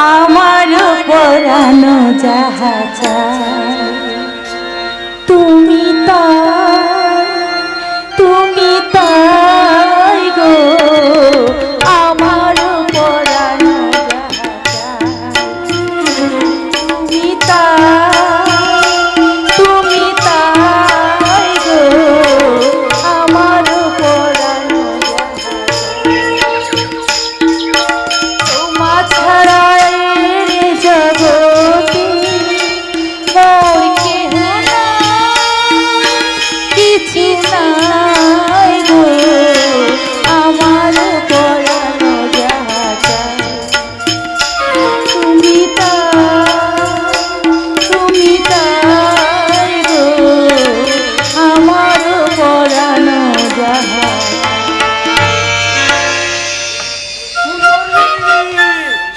আমার পরানো যাহা চায় তুমি তাই গো আমার পরানো যাহা চায় তুমি তাই গো আমার পরানো তোমা ছাড়া জগতে মোর কেহ কিছু নাই গো আমার পরানো যাহা চায় তুমি তাই গো আমার পরানো যাহা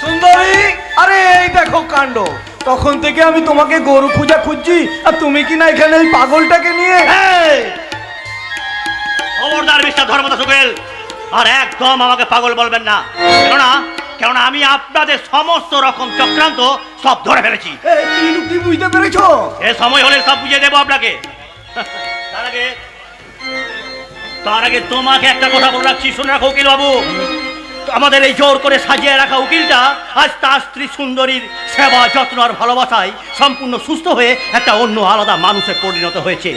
সুন্দরী, আরে এই দেখো কাণ্ড। তখন থেকে আমি তোমাকে গরু খুঁজা খুঁজছি, আর তুমি কি না এখানে এই পাগলটাকে নিয়ে। খবরদার মিস্টার ধর্মদাস উকিল, আর একদম আমাকে পাগল বলবেন না। কেননা আমি আপনাদের সমস্ত রকম চক্রান্ত সব ধরে ফেলেছি। কি বুঝতে পেরেছো? এ সময় হলে সব বুঝিয়ে দেবো আপনাকে। তার আগে তোমাকে একটা কথা বলে রাখছি, শুনে রাখো উকিল বাবু। আমাদের এই জোর করে সাজিয়ে রাখা উকিলটা আজ তার স্ত্রী সুন্দরীর সেবা যত্ন আর ভালোবাসায় সম্পূর্ণ সুস্থ হয়ে একটা অন্য আলাদা মানুষে পরিণত হয়েছে।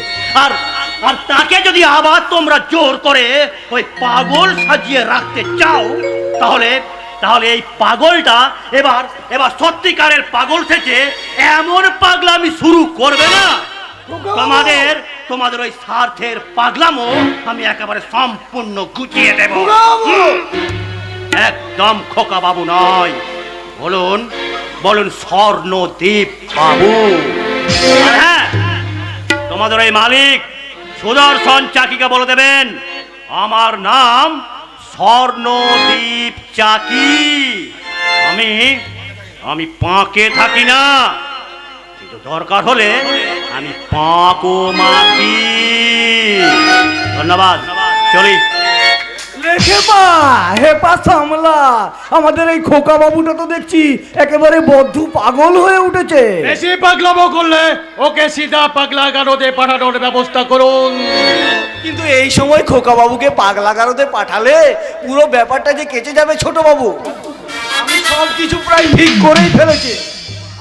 আর আর তাকে যদি আবার তোমরা জোর করে ওই পাগল সাজিয়ে রাখতে চাও, তাহলে তাহলে এই পাগলটা এবার সত্যিকারের পাগল থেকে এমন পাগলামি শুরু করবে না, তোমাদের ওই স্বার্থের পাগলামো আমি একেবারে সম্পূর্ণ গুছিয়ে দেব। একদম খোকা বাবু নয়, বলুন স্বর্ণদ্বীপ বাবু। আর হ্যাঁ, তোমাদের ওই মালিক সুদর্শন চাকিকে বলে দেবেন আমার নাম স্বর্ণদ্বীপ চাকি। আমি পাঁকে থাকি না, কিন্তু দরকার হলে আমি পাঁকও মাখি। ধন্যবাদ, চলি। হেপা সামলা, আমাদের এই খোকা বাবুটা তো দেখছি একেবারে বদ্ধ পাগল হয়ে উঠেছে। বেশি পাগলামো করলে ওকে সিধা পাগলাগারদে পাঠানোর ব্যবস্থা করুন। কিন্তু এই সময় খোকা বাবুকে পাগলাগারদে পাঠালে পুরো ব্যাপারটা যে কেচে যাবে ছোট বাবু। আমি সব কিছু প্রায় ঠিক করেই ফেলেছি।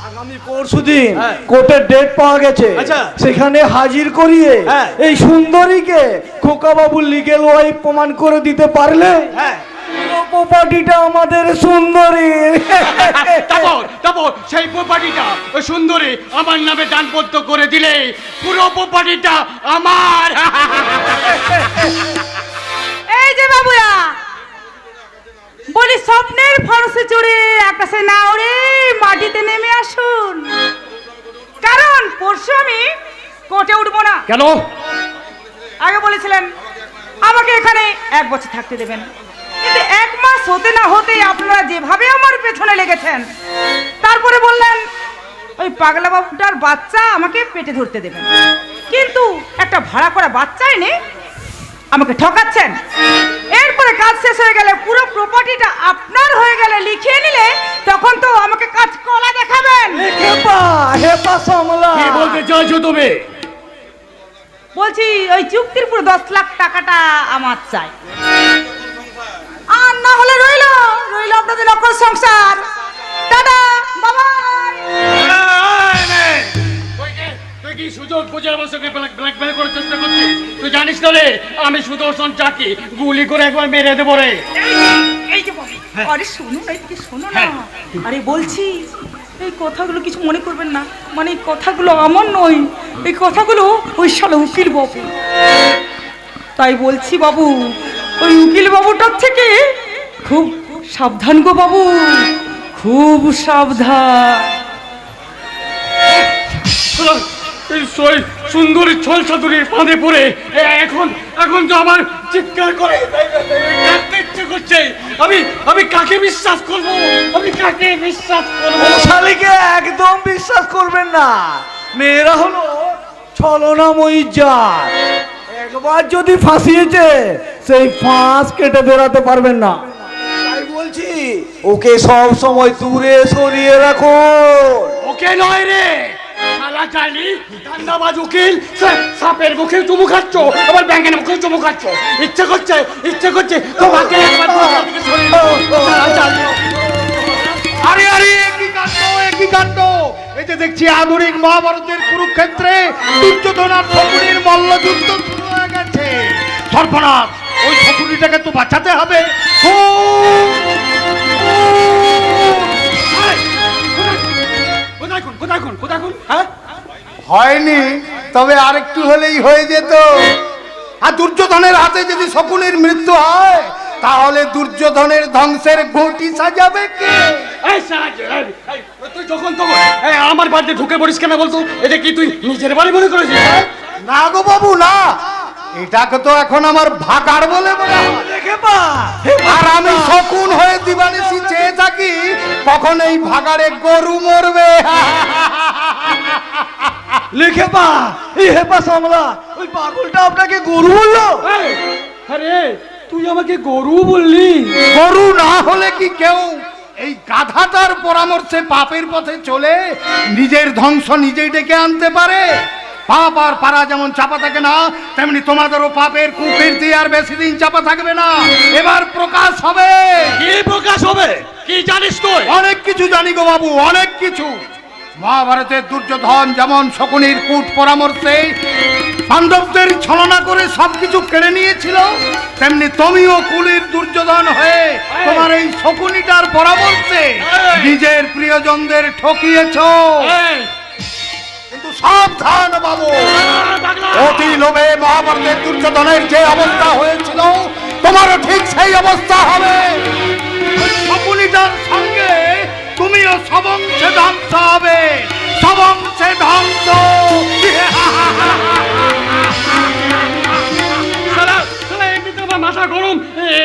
আগামী পরশুদিন কোর্টের ডেট পাওয়া গেছে, সেখানে হাজির করিয়ে এই সুন্দরীকে খোকা বাবু লিগ্যাল ওয়াইফ প্রমাণ করে দিতে পারলে প্রপার্টিটা আমাদের সুন্দরীর। তারপর সেই প্রপার্টিটা সুন্দরী আমার নামে দানবদ্ধ করে দিলে পুরো প্রপার্টিটা আমার। এই যে বাবুরা বলি, স্বপ্নের ফরসে চড়ে আকাশে না ওড়ে মাটিতে নেমে আসুন, কারণ পরশু আমি কোর্টে উঠবো না। কেন? আগে বলেছিলেন আমাকে এখানে 1 বছর থাকতে দেবেন, কিন্তু 1 মাস হতে না হতেই আপনারা যেভাবে আমার পেছনে লেগেছেন, তারপরে বললেন ওই পাগলা বাবুটার বাচ্চা আমাকে পেটে ধরতে দেবেন, কিন্তু একটা ভাড়া করা বাচ্চা এনে আমাকে ঠকাচ্ছেন। এরপরে কাজ শেষ হয়ে গেলে পুরো প্রপার্টিটা আপনার হয়ে গেলে লিখিয়ে নিলে তখন তো আমাকে কাজ কলা দেখাবেন। হেপা সামলা, কি বলতে চাইছো তুমি? বলছি ওই চুক্তির পুরো 10 লাখ টাকাটা আমার চাই, আর না হলে রইল আপনাদের লক্ষ্য সংসার। দাদা বাবা, তুই কি সুযোগ বুঝে আমার সঙ্গে ব্ল্যাকমেল করার চেষ্টা করছিস? তুই জানিস না রে আমি সুদর্শন চাকি গুলি করে একবার মেরে দেবো রে। এই যে আরে শোনো না, এদিকে শোনো না। আরে বলছি এই কথাগুলো কিছু মনে করবেন না, মানে এই কথাগুলো আমার নয়, এই কথাগুলো ওই শালা উকিল বাবু। তাই বলছি বাবু, ওই উকিল বাবুটার থেকে খুব সাবধান গো বাবু, খুব সাবধান। সুন্দরী ছল চাতুরির ফাঁদে পড়ে এখন তো আমার চিৎকার করে ইচ্ছে করছে। আমি কাকে বিশ্বাস করবো? শালীকে একদম বিশ্বাস করবেন না। মেয়েরা হলো ছলনাময়ী জাত, একবার যদি ফাঁসিয়েছে সেই ফাঁস কেটে বেরাতে পারবেন না। তাই বলছি ওকে সব সময় দূরে সরিয়ে রাখো। ওকে নয় রে, শালা জানি ধান্দাবাজ উকিল, সাপের মুখে চুমু খাচ্ছ, আবার ব্যাঙের মুখে চুমু খাচ্ছ। ইচ্ছে করছে তোমাকে একবার দুনিয়া থেকে সরিয়ে দেবো। শালা জানি। আরে আরে একই কাণ্ড এই যে দেখছি আধুনিক মহাভারতের কুরুক্ষেত্রে দুর্যোধন আর শকুনির মল্লযুদ্ধ শুরু হয়ে গেছে। সর্বনাশ, ওই শকুনিটাকে তো বাঁচাতে হবে। কোথায় কোন হ্যাঁ? হয়নি, তবে আরেকটু হলেই হয়ে যেত। আর দুর্যোধনের হাতে যদি শকুনির মৃত্যু হয় তাহলে দুর্যোধনের ধ্বংসের ঘটি সাজাবে কে? এই শালা, তুই যখন তখন আমার বাড়িতে ঢুকে পড়িস কেন বলতো? এটা কি তুই নিজের বাড়ি মনে করেছিস? না গো বাবু না, এটাকে তো এখন আমার ভাগাড় বলে মনে হয়। আর আমি শকুন হয়ে দিবানিশি চেয়ে থাকি কখন এই ভাগাড়ে গরু মরবে। লিখে পা, এই হেপা সামলা, ওই পাগলটা আপনাকে গরু বললো? আরে তুই আমাকে গরু বললি? গরু না হলে কি কেউ এই গাধাটার পরামর্শে পাপের পথে চলে নিজের ধ্বংস নিজেই ডেকে আনতে পারে? পাপ আর পারা যেমন চাপা থাকে না, তেমনি তোমাদেরও পাপের কুকীর্তি আর বেশি দিন চাপা থাকবে না। এবার প্রকাশ হবে। কি প্রকাশ হবে? কি জানিস তুই? অনেক কিছু জানি গো বাবু, অনেক কিছু। মহাভারতের দুর্যোধন যেমন শকুনির কূট পরামর্শে পাণ্ডবদের ছলনা করে সবকিছু কেড়ে নিয়েছিল, তেমনি তুমিও কুলির দুর্যোধন হয়ে তোমার এই শকুনিটার পরামর্শে নিজের প্রিয়জনদের ঠকিয়েছো। কিন্তু সাবধান বাবু, অতি লোভে মহাভারতের দুর্যোধনের যে অবস্থা হয়েছিল তোমারও ঠিক সেই অবস্থা হবে। শকুনিটার সঙ্গে তুমিও সবংশে ধ্বংস হবে, সবংশে ধ্বংস। এমনিতে আমার মাথা গরম,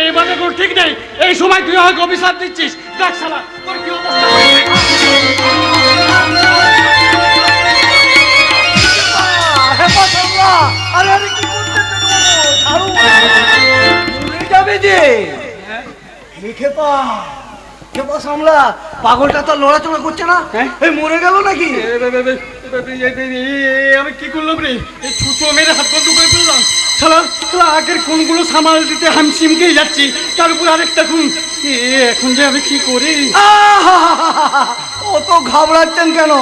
এবারে তোর ঠিক নেই। এই সময় তুই আমাকে অভিশাপ দিচ্ছিস। দেখ শালা, তোর কি অবস্থা। হেপা সামলা, আরে আরে কি করছেন ছাড়ুন, মরে যাবে যে। লিখে পা, হেপা সামলা, পাগলটা তো লড়াচড়া করছে না, এই মরে গেল নাকি? আমি কি করলাম রে? এই ছুঁচো মেরে হাত বন্ধ করে ফেললাম। শালা আগের কোনগুলো সামাল দিতে হামসিমকে যাচ্ছি, তার উপর আরেকটা খুন। এখন যে আমি কি করি? অত ঘাবড়াচ্ছেন কেন?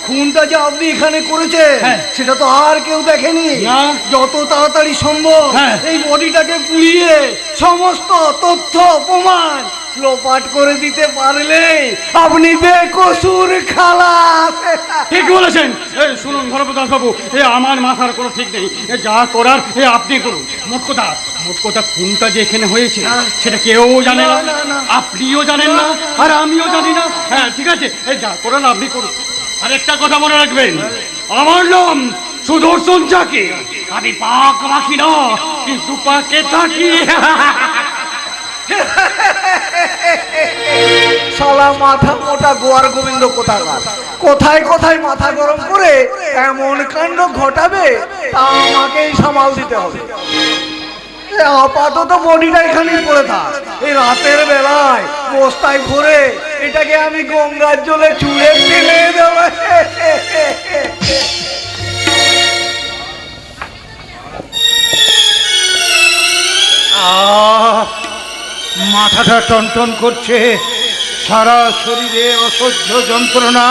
খুনটা যে আপনি এখানে করেছেন সেটা তো আর কেউ দেখেনি। যত তাড়াতাড়ি সম্ভব এই বডিটাকে পুড়িয়ে সমস্ত তথ্য প্রমাণ লোপাট করে দিতে পারলে আপনি বেকসুর খালাস। ঠিক বলেছেন। শুনুন ধর্মদাস বাবু, আমার মাথার কোনো ঠিক নেই। যা করার আপনি করুন। মোট কথা খুনটা যে এখানে হয়েছে সেটা কেউ জানে না, আপনিও জানেন না, আর আমিও জানি না। হ্যাঁ ঠিক আছে, যা করার আপনি করুন। আর একটা কথা মনে রাখবেন, আমার নাম সুদর্শন চাকি। আমি পাক রাখি না, কিন্তু পাকে থাকি। শালা মাথা মোটা গোয়ার গোবিন্দ কোথাকার, কোথায় কোথায় মাথা গরম করে এমন কাণ্ড ঘটাবে তা আমাকেই সামাল দিতে হবে। আপাতত বডিটা এখানেই পড়ে থাক, এই রাতের বেলায় বস্তায় ভরে এটাকে আমি গঙ্গার জলে ছুঁড়ে ফেলে দেব। মাথাটা টনটন করছে, সারা শরীরে অসহ্য যন্ত্রণা।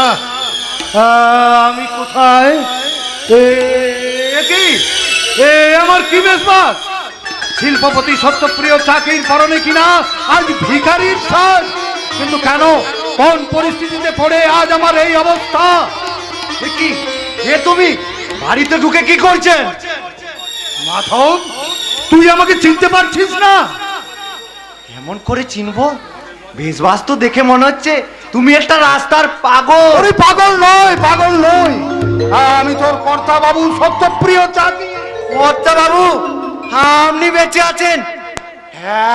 আমি কোথায়? আমার কি বেশবাস? শিল্পপতি সত্যপ্রিয় চাকরির পরনে কিনা আজ ভিখারির সাজ। কিন্তু কেন, কোন পরিস্থিতিতে পড়ে আজ আমার এই অবস্থা? কি তুমি বাড়িতে ঢুকে কি করছেন? মাধব, তুই আমাকে চিনতে পারছিস না? কেমন করে চিনবো? বেশবাস তো দেখে মনে হচ্ছে তুমি একটা রাস্তার পাগল। আরে পাগল নয়, পাগল নই, আমি তোর কর্তা বাবু সত্যপ্রিয় চাকরি। কর্তা বাবু, আপনি বেঁচে আছেন?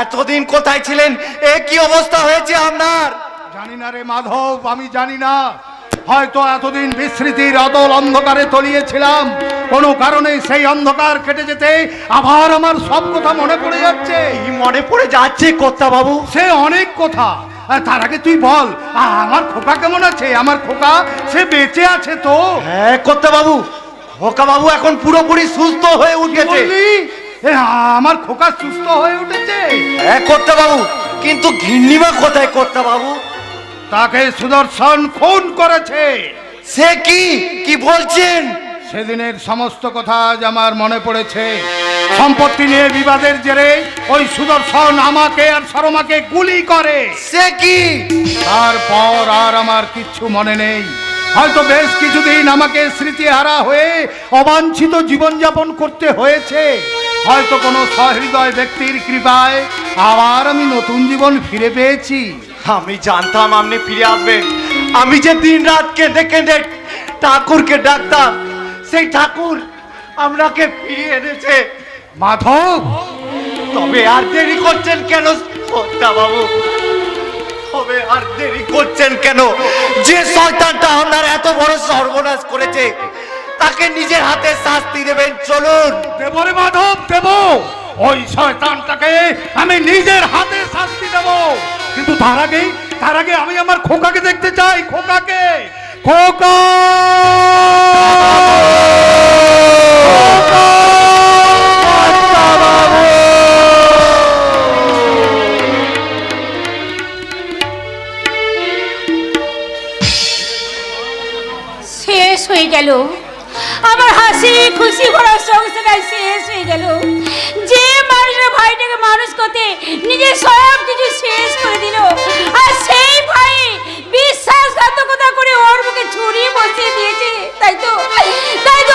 এতদিন কোথায় ছিলেন? এ কি অবস্থা হয়েছে আপনার? জানি না রে মাধব, আমি জানি না। হয়তো এতদিন বিস্মৃতির অতল অন্ধকারে তলিয়েছিলাম, কোনো কারণে সেই অন্ধকার কেটে যেতে আবার আমার সব কথা মনে পড়ে যাচ্ছে। মনে পড়ে যাচ্ছে কর্তা বাবু? সে অনেক কথা, তার আগে তুই বল, আমার খোকা কেমন আছে? আমার খোকা সে বেঁচে আছে তো? হ্যাঁ কর্তা বাবু, খোকা বাবু এখন পুরোপুরি সুস্থ হয়ে উঠেছে। বললি এ, আমার খোকা সুস্থ হয়ে উঠেছে? হ্যাঁ কর্তা বাবু, কিন্তু ঘিন্নিমা কোথায় কর্তা বাবু? তাকে সুদর্শন খুন করেছে। সে কি কি বলছেন? সেদিনের সমস্ত কথা আজ আমার মনে পড়েছে। সম্পত্তি নিয়ে বিবাদের জেরে ওই সুদর্শন আমাকে আর শর্মাকে গুলি করে। সে কি? তারপর আর আমার কিচ্ছু মনে নেই। হয়তো বেশ কিছুদিন আমাকে স্মৃতিহারা হয়ে অবাঞ্ছিত জীবনযাপন করতে হয়েছে। হয়তো কোনো সহৃদয় ব্যক্তির কৃপায় আবার আমি নতুন জীবন ফিরে পেয়েছি। আমি জানতাম আপনি ফিরে আসবেন। আমি যে দিন রাত কেঁদে কেঁদে ঠাকুরকে ডাকতাম, সেই ঠাকুর আপনাকে ফিরিয়ে এনেছে। মাধব, তবে আর দেরি করছেন কেন কর্তা বাবু? তবে আর দেরি করছেন কেন? যে শয়তানটা আপনার এত বড় সর্বনাশ করেছে, তাকে নিজের হাতে শাস্তি দেবেন। চলুন। দেব রে মাধব, দেব। ওই শয়তানটাকে আমি নিজের হাতে শাস্তি দেব। কিন্তু তার আগে আমি আমার খোকাকে দেখতে চাই। খোকাকে, খোকা! শেষ হয়ে গেল আমার হাসি খুশি ভরা সংসার, শেষ হয়ে গেল। যে মানুষের ভাইটাকে মানুষ করতে নিজের সব কিছু শেষ করে দিল, আর সেই ভাই বিশ্বাসঘাতকতা করে ওর মুখে ছুরি বসিয়ে দিয়েছে। তাই তো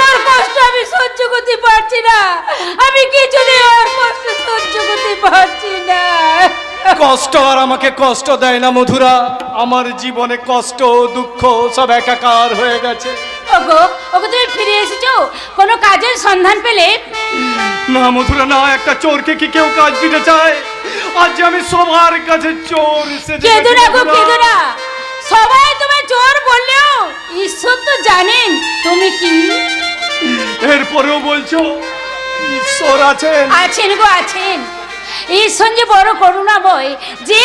ওর কষ্ট আমি সহ্য করতে পারছি না। আমি কিছুতেই ওর কষ্ট সহ্য করতে পারছি না। কষ্ট আর আমাকে কষ্ট দেয় না মধুরা। আমার জীবনে কষ্ট দুঃখ সব একাকার হয়ে গেছে। ওগো তুমি ফিরে এসেছো? কোনো কাজের সন্ধান পেলে? না মধুরা না, একটা চোরকে কি কেউ কাজ দিতে চায়? আজ আমি সবার কাছে চোর কেঁদো না গো, কেঁদো না। সবাই তোমায় চোর বললেও ঈশ্বর তো জানেন তুমি কি। এরপরেও বলছো ঈশ্বর আছেন? আছেন গো, আছেন। ঈশ্বর যে বড় করুণাময়, যে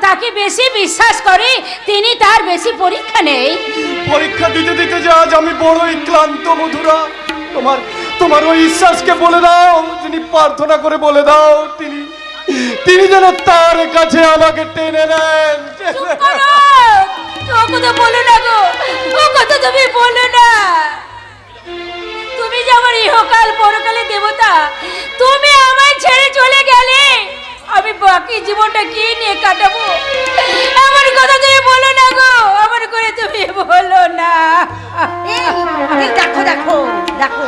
তাকে বেশি বিশ্বাস করে তিনি তার বেশি পরীক্ষা নেই। পরীক্ষা দিতে দিতে যে আজ আমি বড়ই ক্লান্ত মধুরা। তোমার ওই বিশ্বাসকে বলে দাও, যিনি প্রার্থনা করে বলে দাও, তিনি যেন তার কাছে আমাকে টেনে নেন। চুপ করো, ও কথা বলো না গো, ও কথা তুমি বলো না। তুমি যে আমার ইহকাল পরকালে দেবতা, তুমি আমায় ছেড়ে চলে গেলে আমি বাকি জীবনটা কি নিয়ে কাটাবো? আমার কথা তুমি বলো না গো, আমার করে তুমি বলো না। এই দেখো দেখো দেখো,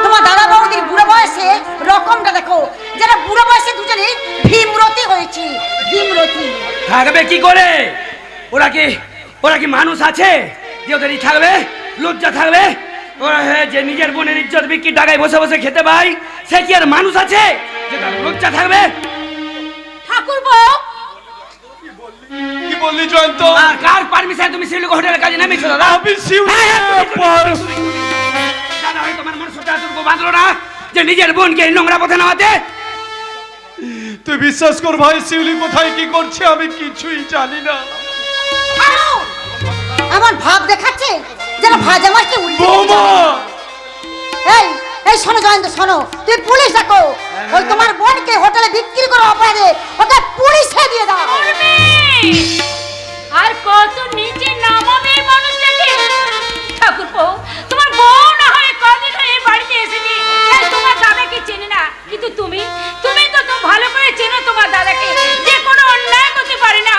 তোমার দাদা বৌদির বুড়ো বয়সে রকমটা দেখো। যারা বুড়ো বয়সে দুজনে ভীমরতি হয়েছে, ভীমরতি। থাকবে কি করে? ওরা কি মানুষ আছে যে ওদেরই থাকবে? লজ্জা থাকবে? ওরা যে নিজের বোনের ইজ্জত বিক্রি টাকায় বসে বসে খেতে পায়, সে কি আর মানুষ আছে যে তার লজ্জা থাকবে? ঠাকুরপো, কি বললি জয়ন্ত? আর কার পারমিশন তুমি শিউলি হোটেলের কাজে নামিয়েছো দাদা? আমি শিউলি দাদা হয় তোমার মানুষটা এতটুকু বাঁধলো না যে নিজের বোনকে এই নোংরা পথে নামাতে? তুই বিশ্বাস কর ভাই, শিউলি কোথায় কি করছে আমি কিছুই জানি না। আমার ভাব দেখাচ্ছে যেন ভাজা মাছকে উল্টে বৌমা! এই এই শোনো জয়ন্ত, শোনো, তুই পুলিশ ডাকো। ওই তোমার বোনকে হোটেলে বিক্রি করে অপরাধে ওকে পুলিশে দিয়ে দাও। আর কত নিচে নামাবে এই মানুষটাকে? ঠাকুরপো, তোমার বউ না হয় কদিন হয়ে এই বাড়িতে এসেছে, তাই তোমার দাদাকে চেনে না। কিন্তু তুমি তো ভালো করে চেনো তোমার দাদাকে, যে কোনো অন্যায় করতে পারে না।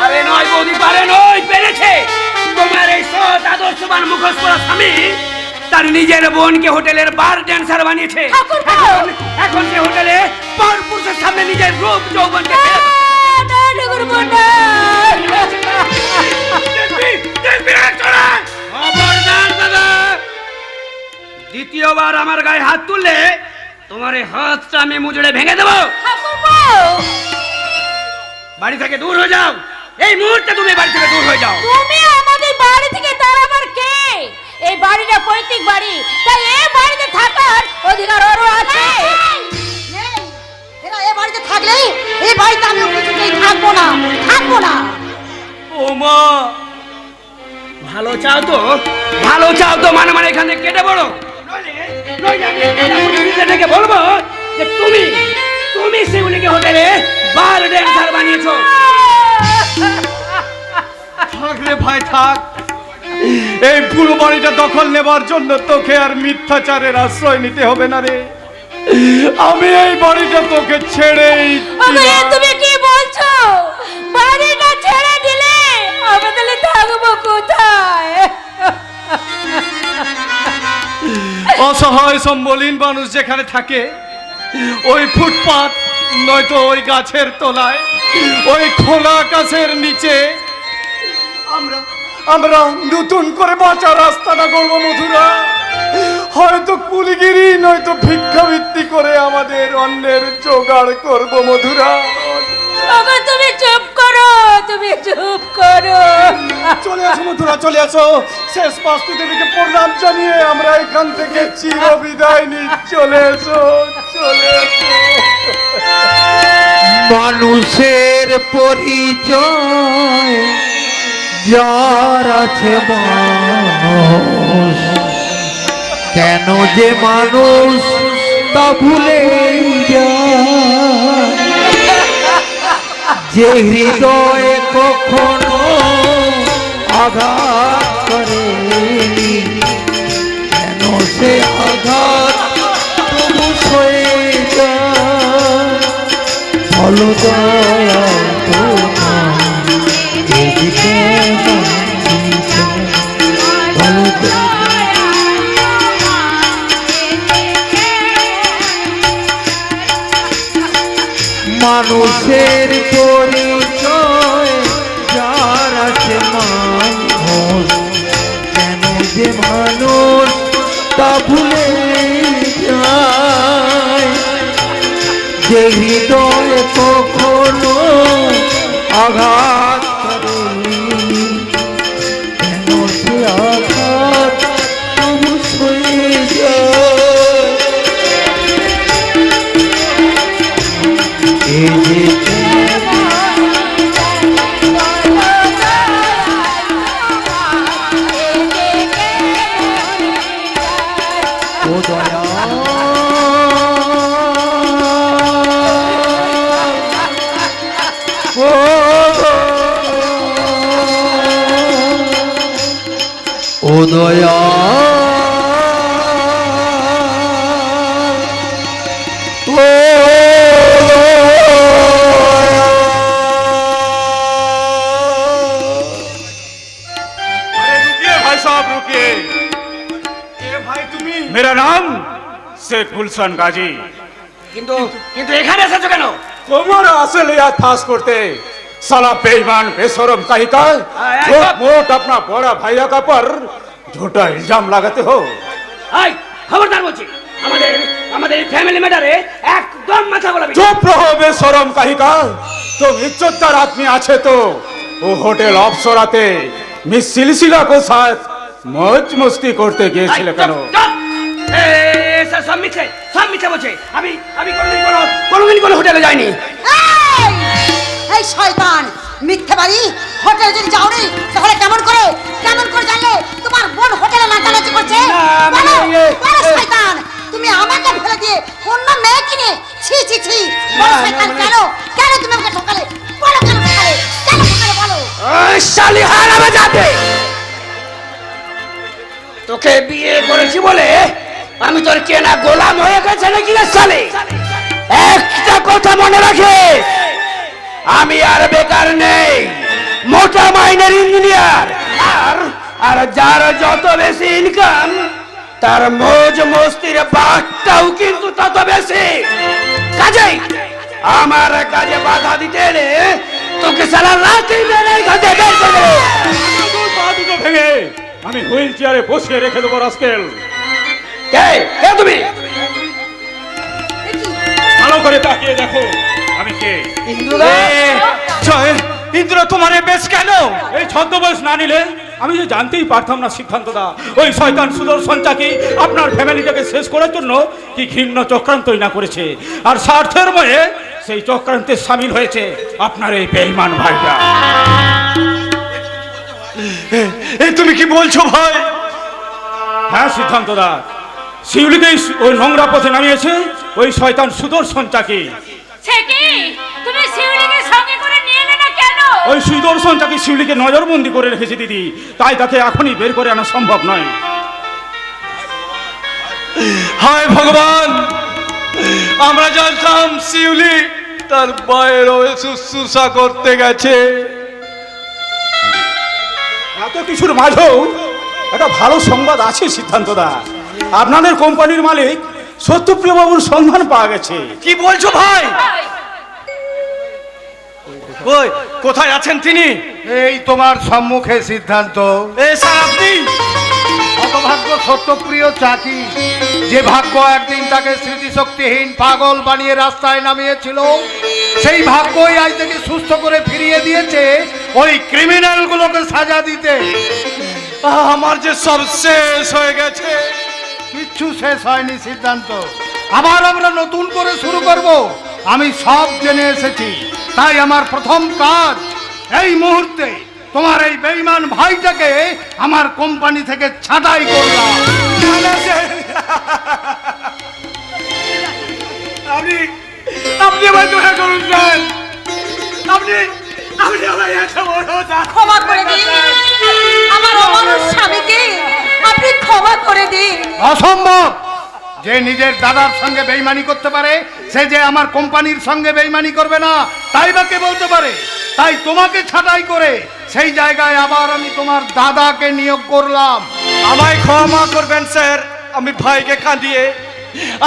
আরে নয় বৌদি, পারে নয়, পেরেছে। তোমার এই সৎ আদর্শবান মুখোশ পরা স্বামী তার নিজের বোনকে হোটেলের বার ড্যান্সার বানিয়েছে। ঠাকুরপো! এখন সে হোটেলে পরপুরুষের সামনে নিজের রূপ যৌবনকে ঠাকুরপো না। দ্বিতীয়বার আমার গায়ে হাত তুললে তোমার এই হাতটা আমি মুজড়ে ভেঙে দেবো। ঠাকুরপো! বাড়ি থেকে দূর হয়ে যাও, এই মুহূর্তে তুমি বাড়ি থেকে দূর হয়ে যাও। তুমি আমাদের বাড়ি থেকে তাড়াবার কে? এই বাড়িটা পৈতৃক বাড়ি, তাই এই বাড়িতে থাকার অধিকার ওর আছে। নেই, এরা এ বাড়িতে থাকলে এই বাড়িতে আমি কিছুতেই থাকবো না, থাকবো না। ও মা, ভালো চাও তো মানে মানে এখান থেকে কেটে পড়ো, নইলে আমি এটাকে বলবো যে তুমি সেগুলিকে হোটেলে বার ড্যান্সার বানিয়েছো। থাক রে ভাই থাক, এই পুরো বাড়িটা দখল নেবার জন্য তোকে আর মিথ্যাচারের আশ্রয় নিতে হবে না রে। আমি এই বাড়িটা তোকে ছেড়েই ওগো, এ তুমি কি বলছো? বাড়িটা ছেড়ে দিলে আমি তাহলে থাকবো কোথায়? অসহায় সম্বলীন মানুষ যেখানে থাকে, ওই ফুটপাত নয়তো ওই গাছের তলায়, ওই খোলা আকাশের নিচে আমরা নতুন করে বাঁচার রাস্তাটা করবো মধুরা। হয়তো কুলিগিরি নয়তো ভিক্ষাবৃত্তি করে আমাদের অন্যের জোগাড় করবো মধুরা। ওগো, তুমি চুপ করো, তুমি চুপ করো। চলে আসো মধুরা, চলে আসো। শেষ বাস্তু দেবীকে প্রণাম জানিয়ে আমরা এখান থেকে চির বিদায় নিই। চলে এসো, চলে এসো। মানুষের পরিচয় যার আছে মানুষ, কেন যে মানুষ তা ভুলে যায়, যে হৃদয়ে কখনো আঘাত করেনি, কেন সে আঘাত তবু সয়ে যায়। ভালো দয়া তোমার এদিকে ভালো মানুষের পরিচয় যার আছে মানুষ, কেন যে মানুষ তা ভুলে যায়, যে হৃদয়ে কখনো আঘাত করেনি, কেন সে আঘাত তবু সয়ে যায়। এই যে ও দয়া, ও দয়া, भाई साहब रुकिए। ये भाई तुम्ही? मेरा नाम शेख गुलशन गाजी। কিন্তু এখানে এসেছো কেন? তোমার আসলে याद फांस करते साला बेईमान बेशरम कहीं का मोट अपना बड़ा भैया का पर झूठा इल्जाम लगाते हो। এই খবরদার বলছি, আমাদের ফ্যামিলি ম্যাটারে একদম মাথা গলাবি। चुप रहो बेशरम कहीं का। तुम इज्जतदार आदमी आछे तो वो होटल अप्सराते मिस सिलसिला को साथ मौज मस्ती करते গিয়েছিলে কেন? সব মিথ্যে বলছে। আমি কোনোদিন কোনো হোটেলে যাইনি। এই শয়তান মিথ্যেবাদী, হোটেলে যদি যাওনি তাহলে কেমন করে জানলে তোমার বোন হোটেলে নাচানাচি করছে? বলো, বলো শয়তান, তুমি আমাকে ফেলে দিয়ে অন্য মেয়ে কিনে ছি ছি ছি, বলো শয়তান, কেন তুমি আমাকে ঠকালে? বলো কেন ঠকালে? বলো। ওই শালি হারামে যাবে, তোকে বিয়ে করেছি বলে আমি তোর কেনা গোলাম হয়ে গেছে নাকি রে শালি? একটা কথা মনে রাখিস, আমি আর বেকার নেই, মোটা মাইনের ইঞ্জিনিয়ার। আর যার যত বেশি ইনকাম তার মौज মস্তির বাটটাও কিন্তু তত বেশি। কাজেই আমার কাজে বাধা দিতে এলে তোকে সারা রাতে মেরে ঘাটে বের করে পা দুটো ভেঙে আমি হুইল চেয়ারে বসিয়ে রেখে দেবো রাস্কেল। কে তুমি? ভালো করে তাকিয়ে দেখো আমি কে। ইন্দ্রদা, জয় ইন্দ্র, তোমার বেশ কেন? এই ছদ্মবেশ না নিলে আমি যে জানতেই পারতাম না সিদ্ধান্তদা ওই শয়তান সুদর্শন চাকি আপনার ফ্যামিলিটাকে শেষ করার জন্য কি ঘৃণ্য চক্রান্তই না করেছে, আর স্বার্থের ময়ে সেই চক্রান্তে সামিল হয়েছে আপনার এই বেঈমান ভাইটা। তুমি কি বলছো ভাই? হ্যাঁ সিদ্ধান্তদা, শিউলিকে ওই নোংরা পথে নামিয়েছে ওই শয়তান সুদর্শন চাকি। সে কি তুমি শিউলিকে সঙ্গে করে নিয়ে এলে না কেন? ওই সুদর্শন চাকি শিউলিকে নজরবন্দি করে রেখেছে দিদি, তাই তাকে এখনই বের করে আনা সম্ভব নয়। হায় ভগবান, আমরা জানতাম শিউলি তার মায়ের হয়ে শুশ্রূষা করতে গেছে। এত কিছুর মাঝেও একটা ভালো সংবাদ আছে সিদ্ধান্তদা, আপনাদের কোম্পানির মালিক সত্যপ্রিয় বাবুর সন্ধান পাওয়া গেছে। কি বলছো ভাই? কই, কোথায় আছেন তিনি? এই তোমার সম্মুখে সিদ্ধান্ত। স্যার আপনি? অপভাগ্য সত্যপ্রিয় চাকি, যে ভাগ্য একদিন তাকে স্মৃতিশক্তিহীন পাগল বানিয়ে রাস্তায় নামিয়েছিল, সেই ভাগ্যই আজ থেকে সুস্থ করে ফিরিয়ে দিয়েছে ওই ক্রিমিনাল গুলোকে সাজা দিতে। আমার যে সব শেষ হয়ে গেছে। কিচ্ছু শেষ হয়নি সিদ্ধান্ত, আবার আমরা নতুন করে শুরু করব। আমি সব জেনে এসেছি, তাই আমার প্রথম কাজ এই মুহূর্তে তোমার এই বেঈমান ভাইটাকে আমার কোম্পানি থেকে ছাঁটাই করলাম। আপনি আপনি আমায় দয়া করুন স্যার, আপনি আপনি আমায় এত বড় ক্ষমা করে দিন আমার অমানুষ স্বামীকে, আপনি ক্ষমা করে দিন। অসম্ভব! যে নিজের দাদার সঙ্গে বেইমানি করতে পারে সে যে আমার কোম্পানির সঙ্গে বেইমানি করবে না, তাই বা কে বলতে পারে? তাই তোমাকে ছাঁটাই করে সেই জায়গায় আবার আমি তোমার দাদাকে নিয়োগ করলাম। আমায় ক্ষমা করবেন স্যার, আমি ভাইকে কাঁদিয়ে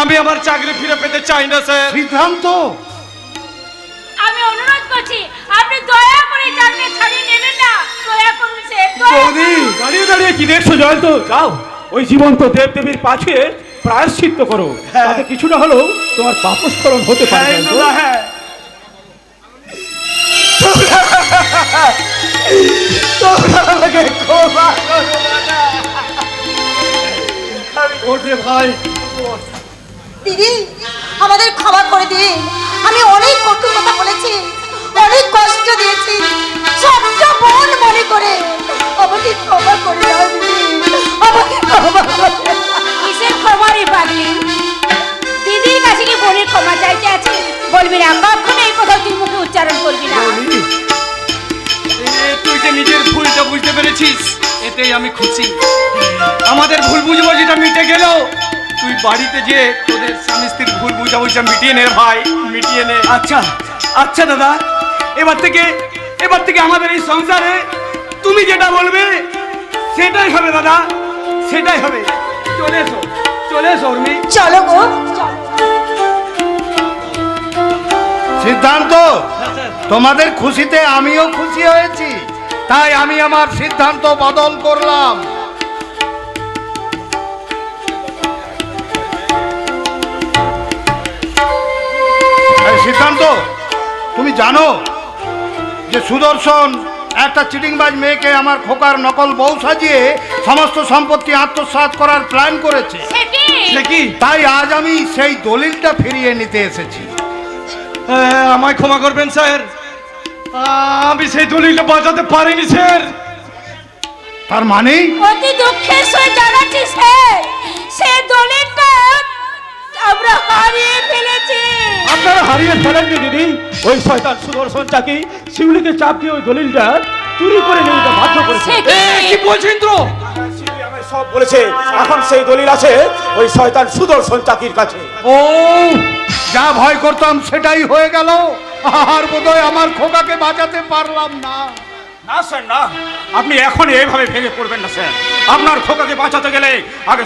আমি আমার চাকরি ফিরে পেতে চাই না স্যার। সিদ্ধান্ত, আমি অনুরোধ করছি আপনি দয়া করে চাকরি ছাড়িয়ে নেবেন না, দয়া করুন স্যার, দয়া বৌদি, করুন। দাঁড়িয়ে দাঁড়িয়ে কি দেখছো জয়ন্ত? যাও ওই জীবন্ত দেবদেবীর পাশে প্রায়শ্চিত্ত করো, তাতে কিছু না হলেও তোমার পাপস্খলন হতে পারে। জয়ন্ত। হ্যাঁ, আমাকে ক্ষমা করো দাদা। ওঠে ভাই, দিদি আমাদের ক্ষমা করে দিন। আমি অনেক কটু কথা বলেছি, অনেক কষ্ট দিয়েছি, সবটা মন মনে করে আমাকে ক্ষমা করে দাও দিদি, আমাকে ক্ষমা করে দাও। কিসের ক্ষমারই পাগলি? দিদির কাছে কি বোনের ক্ষমা চাইতে আছে? বলবি না, কখনো এই কথা তুই মুখে উচ্চারণ করবি না। তুই যে নিজের ভুলটা বুঝতে পেরেছিস, এতেই আমি খুশি। আমাদের ভুল বুঝাবুঝিটা মিটে গেল। তুই বাড়িতে যে তোদের স্বামী স্ত্রীর ভুল বুঝাবুঝিটা মিটিয়ে নে ভাই, মিটিয়ে নে। আচ্ছা আচ্ছা দাদা, এবার থেকে আমাদের এই সংসারে তুমি যেটা বলবে সেটাই হবে দাদা, সেটাই হবে। চলে এসো, চলে এসো উর্মি। চলো গো। সিদ্ধান্ত, তোমাদের খুশিতে আমিও খুশি হয়েছি, তাই আমি আমার সিদ্ধান্ত বদল করলাম। এই সিদ্ধান্ত, তুমি জানো যে সুদর্শন একটা চিটিংবাজ মেয়েকে আমার খোকার নকল বউ সাজিয়ে সমস্ত সম্পত্তি আত্মসাৎ করার প্ল্যান করেছে। সে কি? তাই আজ আমি সেই দলিলটা ফিরিয়ে নিতে এসেছি। আমায় ক্ষমা করবেন স্যার, আমি সেই দলিলটা বাঁচাতে পারিনি স্যার। তার মানে অতি দুঃখের সহিত জানাচ্ছি স্যার, সে দলিলটা আমরা হারিয়ে ফেলেছি। আপনারা হারিয়ে ফেলেননি দিদি, ওই শয়তান সুদর্শন চাকি শিউলিকে চাপ দিয়ে ওই দলিলটা চুরি করে নিয়ে যেতে বাধ্য করেছে। সে কি? কি বলছেন তো? শিউলি আমায় সব বলেছে, এখন সেই দলিল আছে ওই শয়তান সুদর্শন চাকির কাছে। ও, যা ভয় করতাম সেটাই হয়ে গেল। আর বোধহয় আমার খোকাকে বাঁচাতে পারলাম না। না স্যার না, আপনি এখন এইভাবে ভেঙে পড়বেন না স্যার। আপনার খোকাকে বাঁচাতে গেলে আগে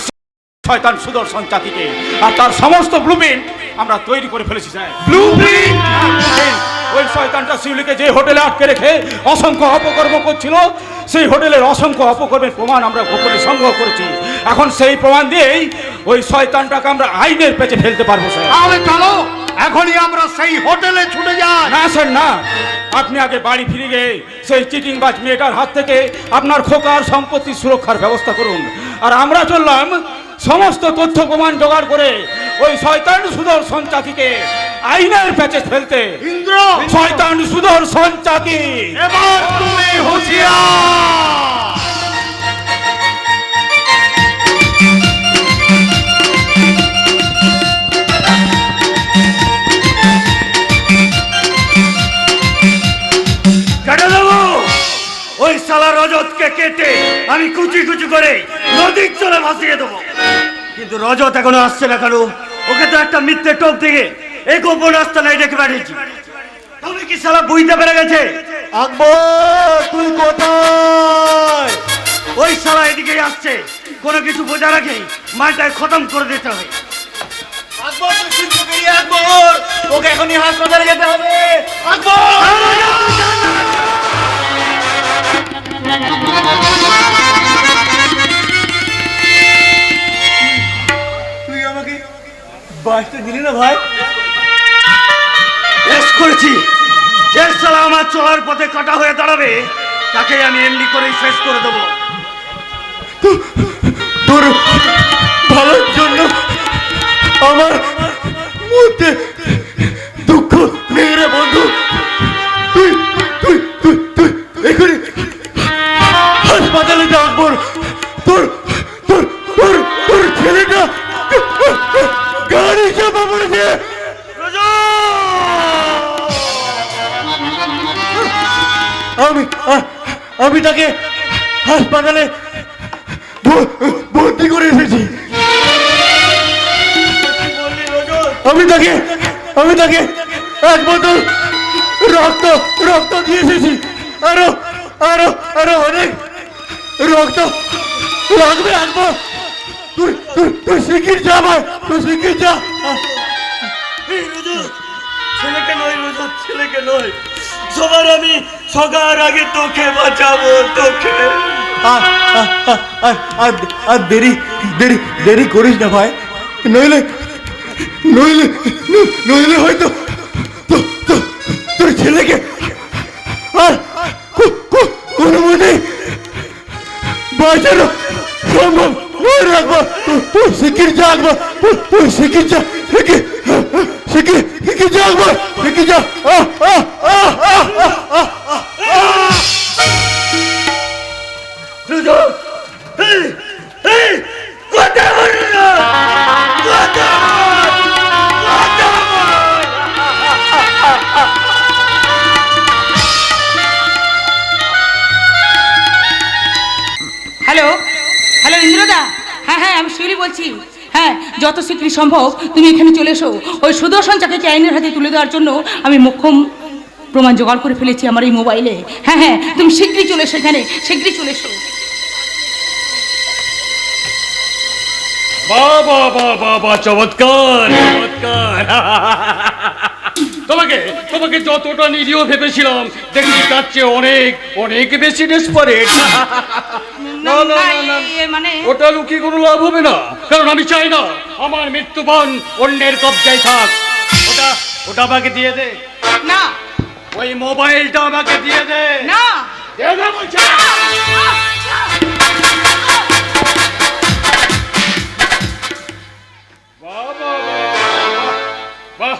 শয়তান সুদর্শন চাকিকে আর তার সমস্ত ব্লুপ্রিন্ট আমরা তৈরি করে ফেলেছি স্যার। ব্লুপ্রিন্ট? ওই শয়তানটা শিউলিকে যে হোটেলে আটকে রেখে অসংখ্য অপকর্ম করছিল, সেই হোটেলের অসংখ্য অপকর্মের প্রমাণ আমরা গোপনে সংগ্রহ করেছি। এখন সেই প্রমাণ দিয়েই ওই শয়তানটাকে আমরা আইনের পেছনে ফেলতে পারবো স্যার। তাহলে চলো এখনই আমরা সেই হোটেলে ছুটে যাই। না স্যার না, আপনি আগে বাড়ি ফিরে গিয়ে সেই চিটিংবাজ মেয়েটার হাত থেকে আপনার খোকার সম্পত্তি সুরক্ষার ব্যবস্থা করুন। আর আমরা চললাম সমস্ত তথ্য প্রমাণ জোগাড় করে ওই শয়তান সুদর্শন চাকিকে আইনের প্যাচে ফেলতে। ইন্দ্র, শয়তান সুদর্শন চাকি, এবার তুমি হুঁশিয়ার। কেটে দেবো ওই শালা রজতকে, কেটে আমি কুচি কুচি করে নদীর চলে ভাসিয়ে দেবো। কিন্তু রজত এখনো আসছে না কেন? ওকে তো একটা মিথ্যে টোপ থেকে এই গোপন আস্তানায় ডেকে পাঠিয়েছি। তুমি কি শালা বুঝতে পেরে গেছে? আকবর তুই কোথায়? ওই শালা এদিকেই আসছে। কোনো কিছু বোঝা রাখে মালটায় খতম করে দিতে হবে। আকবর তুই শুনতে পেয়ে আকবর, ওকে এখনই হাসপাতালে যেতে হবে। তুই আমাকে বাঁচতে দিলি না ভাই? বেশ করেছি। যে শালা আমার চলার পথে কাটা হয়ে দাঁড়াবে তাকে আমি এমনি করেই শেষ করে দেবো। তোর ভালোর জন্য আমার মধ্যে দুঃখ নেই রে বন্ধু। তুই তুই তুই তুই এখানে হাসপাতালে যা আকবর। তোর তোর তোর তোর ছেলেটা গাড়ি চাপা পড়েছে। আমি তাকে হাসপাতালে ভর্তি করে এসেছি। আমি তাকে এক বোতল রক্ত দিয়ে এসেছি। আরো আরো আরো অনেক রক্ত লাগবে। আসবো। তুই তুই তুই শিগগির যা ভাই, তুই শিগগির যা। ছেলেকে নয় রজত, ছেলেকে নয়, সবার আমি সবার আগে তোকে বাঁচাবো, তোকে। আর দেরি দেরি দেরি করিস না ভাই, নইলে নইলে নইলে হয়তো তোর ছেলেকে আর কোনো মতে বাঁচানো সম্ভব নয়। রাখবো তুই শিগগির যা, আকবর তুই শিগগির যা, শিগগির যা আকবর, শিগগির যা। রজত, কথা বল না, কথা বল, কথা বল। হ্যালো হ্যালো ইন্দ্রদা, হ্যাঁ হ্যাঁ আমি শিউলি বলছি। হ্যাঁ, যত শীঘ্রই সম্ভব তুমি এখানে চলে এসো। ওই সুদর্শন চাকিকে আইনের হাতে তুলে দেওয়ার জন্য আমি মোক্ষম প্রমাণ জোগাড় করে ফেলেছি আমার এই মোবাইলে। হ্যাঁ হ্যাঁ, তুমি শীঘ্রই চলে এসো, এখানে শীঘ্রই চলে এসো। বাবা বাবা বাবা, চমৎকার চমৎকার। তোমাকে তোমাকে যতটা নিরীহ ভেবেছিলাম দেখি তার চেয়ে অনেক অনেক বেশি ডেসপারেট। না না না না, মানে ওটা লুকিয়ে কোনো লাভ হবে না, কারণ আমি চাই না আমার মৃত্যুবান অন্যের কবজায় থাক। ওটা ওটা আমাকে দিয়ে দে। না, ওই মোবাইলটা আমাকে দিয়ে দে। না, দিয়ে দে বলছি। বাহ,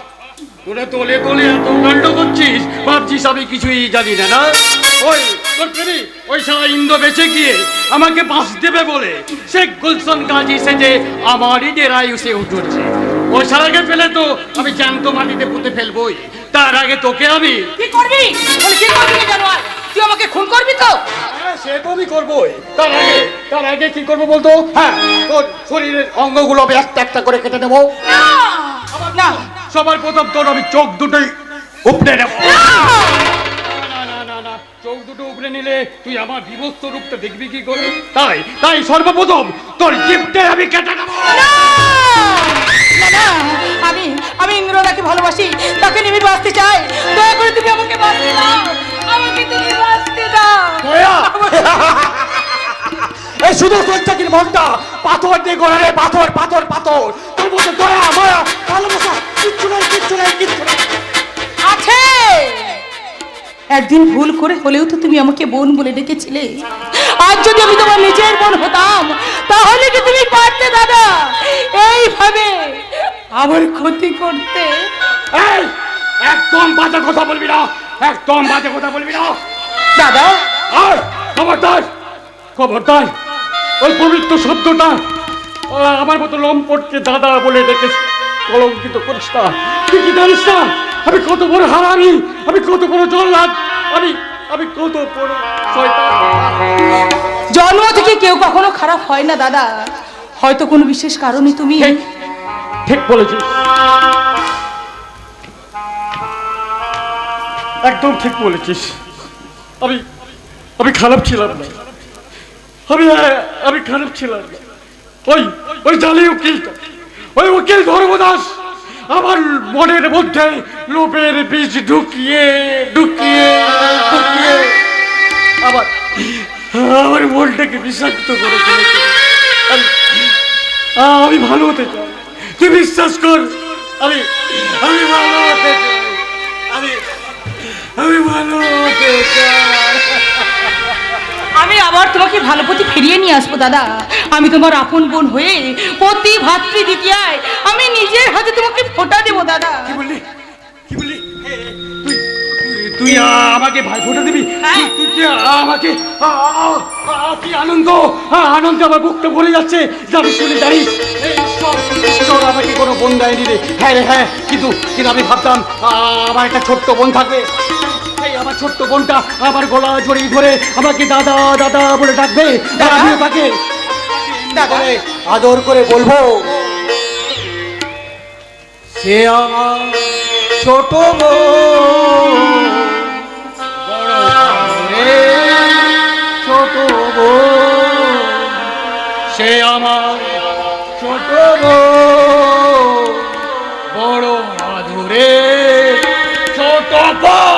তোরা তোলে তোলে এত কাণ্ড করছিস, ভাবছিস আমি কিছুই জানি না। না, ওই তোর প্রেমিক ওই শালা ইন্দ্র বেঁচে গিয়ে আমাকে বাঁশ দেবে বলে শেখ গুলশন গাজী সেজে আমারই ডেরায় এসে উঠছে। ওই শালাকে ফেলে তো আমি জ্যান্ত মাটিতে পুঁতে ফেলবোই, তার আগে তোকে আমি। কি করবি? বল কি করবি রে জানোয়ার? তুই আমাকে খুন করবি তো? হ্যাঁ, সে তো আমি করবোই। তার আগে কি করবো বলতো? হ্যাঁ, তোর শরীরের অঙ্গগুলো আমি একটা একটা করে কেটে দেবো। না না, সবার প্রথম তোর আমি চোখ দুটোই উপড়ে নেব। না না না না, চোখ দুটো উপড়ে নিলে তুই আমার বিভৎস রূপটা দেখবি কি করে? তাই সর্বপ্রথম তোর জিভটা আমি কেটে নেব। না, আমি ইন্দ্রদাকে ভালোবাসি, তাকে নিয়ে বাঁচতে চাই। দয়া করে তুমি আমাকে বাঁচতে দাও, আমাকে তুমি বাঁচতে দাও। এই শুধু কঞ্চাকির মনটা পাথর দিয়ে গড়া রে, পাথর পাথর পাথর। তোর মধ্যে দয়া মায়া ভালোবাসা কিচ্ছু নাই, কিচ্ছু নাই। একদিন ভুল করে হলেও তো তুমি আমাকে বোন বলে ডেকেছিলে। আর যদি আমি তোমার নিজের বোন হতাম তাহলে কি তুমি পারতে দাদা এইভাবে আমার ক্ষতি করতে? এই, একদম বাজে কথা বলবি না, একদম বাজে কথা বলবি না দাদা আর খবরদার, খবরদার ওই পবিত্র শব্দটা আমার মতো লম্পটকে দাদা বলে ডেকে কলঙ্কিত করিস না। তুই কি জানিস না আমি কত বড় হারামি, আমি কত বড় জল্লাদ, আমি কত বড় শয়তান। জন্ম থেকে কেউ কখনো খারাপ হয় না দাদা, হয়তো কোনো বিশেষ কারণে তুমি ঠিক বলেছিস, একদম ঠিক বলেছিস। আমি খারাপ ছিলাম না, আমি খারাপ ছিলাম না। ওই জালি উকিলটা, ওই উকিল ধর্মদাস আমার মনের মধ্যে লোভের বীজ ঢুকিয়ে ঢুকিয়ে ঢুকিয়ে আমার মনটাকে বিষাক্ত করে ফেলেছে। আমি ভালো হতে চাই, তুই বিশ্বাস কর, আমি ভালো হতে চাই, আমি ভালো হতে চাই। আমি আবার তোমাকে ভালো পথে ফিরিয়ে নিয়ে আসবো দাদা। আমি তোমার আপন বোন হয়ে প্রতি ভাতৃ দ্বিতীয়ায় আমি নিজের হাতে তোমাকে ফোঁটা দেবো দাদা। কি বললি, কি বললি? তুই আমাকে ভাই ফোঁটা দিবি? হ্যাঁ। তুই আমাকে কি আনন্দ, আনন্দে আমার বুকটা ভরে যাচ্ছে। জানিস শুনে জানিস ঈশ্বর আমাকে কোনো বোন দেয়নি রে। হ্যাঁ রে হ্যাঁ, কিন্তু আমি ভাবতাম আমার একটা ছোট্ট বোন থাকবে। এই আমার ছোট্ট বোনটা আমার গলা জড়িয়ে ধরে আমাকে দাদা দাদা বলে ডাকবে, আর আমিও তাকে আদর করে বলবো সে আমার ছোট বোন, বড় রে ছোট বোন, সে আমার ছোট বোন, বড় আদরে ছোট বোন।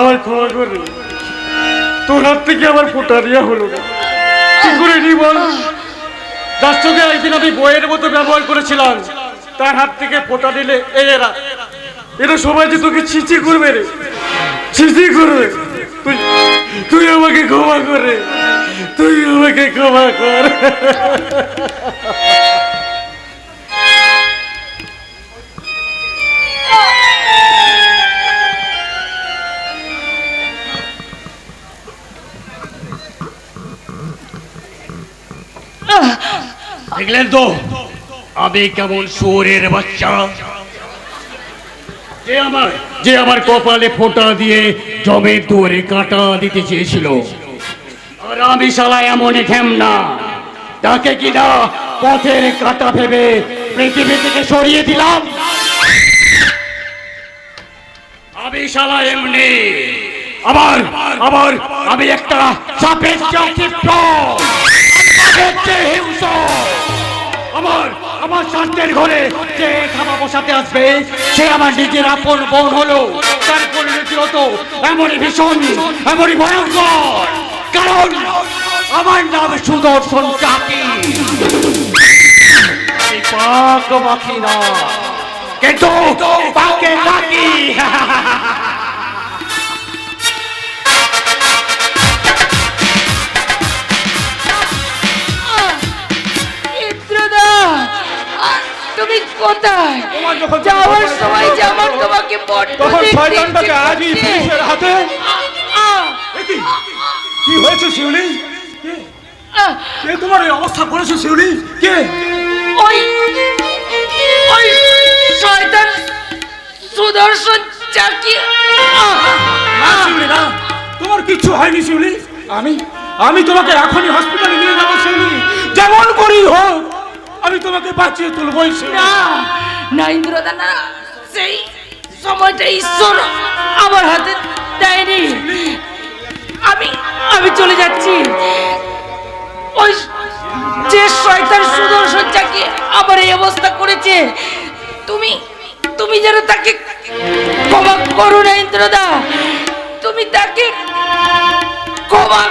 আমার ক্ষমা করে, তোর হাত থেকে আমার ফোঁটা দেওয়া হলো না, কি করে নি বল? যার সঙ্গে একদিন আমি বইয়ের মতো ব্যবহার করেছিলাম, তার হাত থেকে ফোঁটা দিলে এরা সবাই যে তোকে ছিচি করবে রে, ছিচি করবে। তুই আমাকে ক্ষমা করে, তুই আমাকে ক্ষমা কর। দেখলেন তো আমি কেমন শুয়োরের বাচ্চা, যে আমার কপালে ফোঁটা দিয়ে জমের দুয়ারে কাঁটা দিতে চেয়েছিল, আর আমি শালা এমন ঘেমনা তাকে কিনা পথের কাঁটা ভেবে পৃথিবী থেকে সরিয়ে দিলাম। আমি শালা এমনি আবার আবার আমি একটা সাপের চিত্র, আমার শান্তের ঘরে যে খাওয়া বসাতে আসবে সে আমার নিজের আপন বোন হলো, তার পরিণতি হতো এমনই ভীষণ, এমনই ভয়ঙ্কর, কারণ আমার নাম সুদর্শন চাকি। পাক মাখি না, কিন্তু পাকে রাখি। তুমি কোথায় যাওয়ার সময় যেমন তোমাকে হাতে কি হয়েছে শিউলি? কে তোমার এই অবস্থা করেছে শিউলি? কে? ওই শয়তান সুদর্শন চাকি। শিউলি না, তোমার কিচ্ছু হয়নি শিউলি। আমি তোমাকে এখনই হসপিটালে নিয়ে যাবো শিউলি, যেমন করি হোক আমি তোমাকে বাঁচিয়ে তুলবই শিউলি। না না ইন্দ্রদা না, সেই সময়টা ঈশ্বর আমার হাতে দেয়নি। আমি আমি চলে যাচ্ছি। ওই যে শয়তান সুদর্শন চাকে আমার এই অবস্থা করেছে, তুমি তুমি যেন তাকে ক্ষমা করো না ইন্দ্রদা, তুমি তাকে ক্ষমা